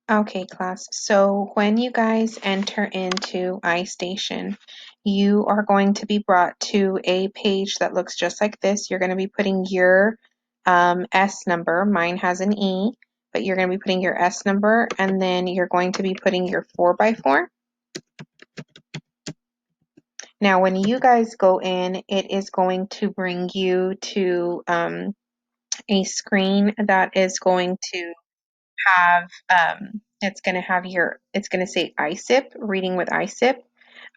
Okay, class. So when you guys enter into Istation, you are going to be brought to a page that looks just like this. You're going to be putting your S number. Mine has an E, but you're going to be putting your S number, and then you're going to be putting your 4x4. Now, when you guys go in, it is going to bring you to a screen that is going to have it's going to have it's going to say ISIP, reading with ISIP.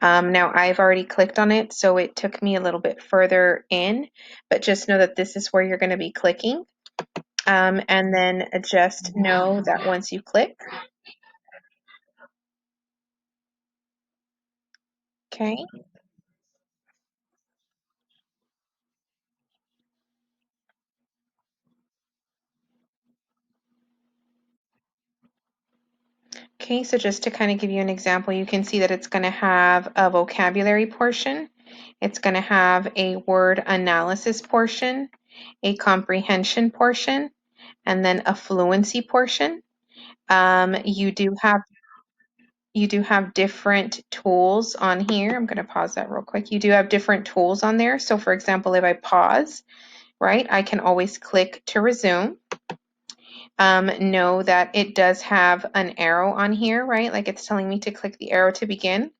Now I've already clicked on it, so it took me a little bit further in, but just know that this is where you're going to be clicking. And then just know that once you click, okay, so just to kind of give you an example, you can see that it's going to have a vocabulary portion, it's going to have a word analysis portion, a comprehension portion, and then a fluency portion. Um, you do have you do have different tools on here. I'm going to pause that real quick. You do have different tools on there. So for example, if I pause, right, I can always click to resume. Know that it does have an arrow on here, right? Like it's telling me to click the arrow to begin.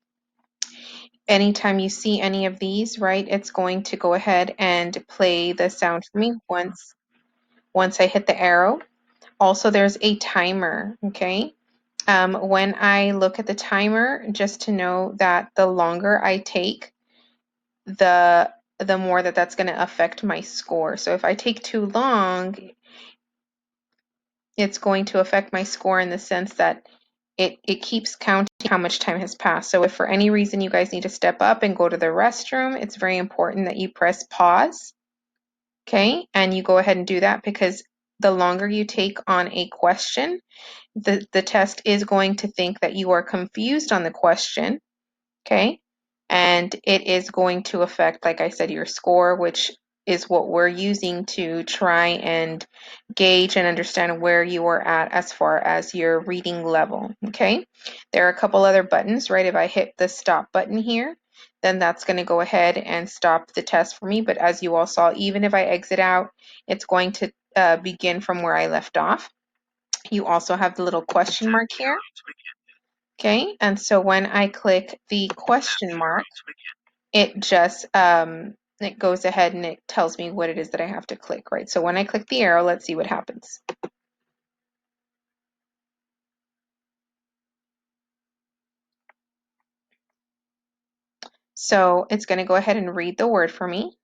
Anytime you see any of these, right, it's going to go ahead and play the sound for me once I hit the arrow. Also, there's a timer, okay? When I look at the timer, just to know that the longer I take, the more that that's going to affect my score. So if I take too long, it's going to affect my score in the sense that it keeps counting how much time has passed. So if for any reason you guys need to step up and go to the restroom, it's very important that you press pause, okay? And you go ahead and do that because the longer you take on a question, the test is going to think that you are confused on the question, okay? And it is going to affect, like I said, your score, which is what we're using to try and gauge and understand where you are at as far as your reading level, okay? There are a couple other buttons, right? If I hit the stop button here, then that's going to go ahead and stop the test for me. But as you all saw, even if I exit out, it's going to begin from where I left off. You also have the little question mark here. Okay, and so when I click the question mark, it just it goes ahead and it tells me what it is that I have to click, right? So when I click the arrow, let's see what happens. So it's going to go ahead and read the word for me.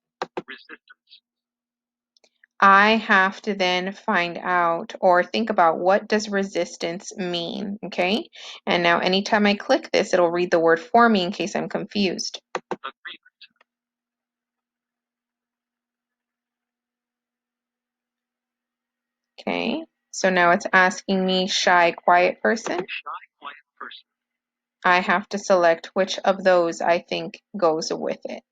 I have to then find out or think about what does resistance mean, okay? And now anytime I click this, it'll read the word for me in case I'm confused. Okay, so now it's asking me shy, quiet person. I have to select which of those I think goes with it.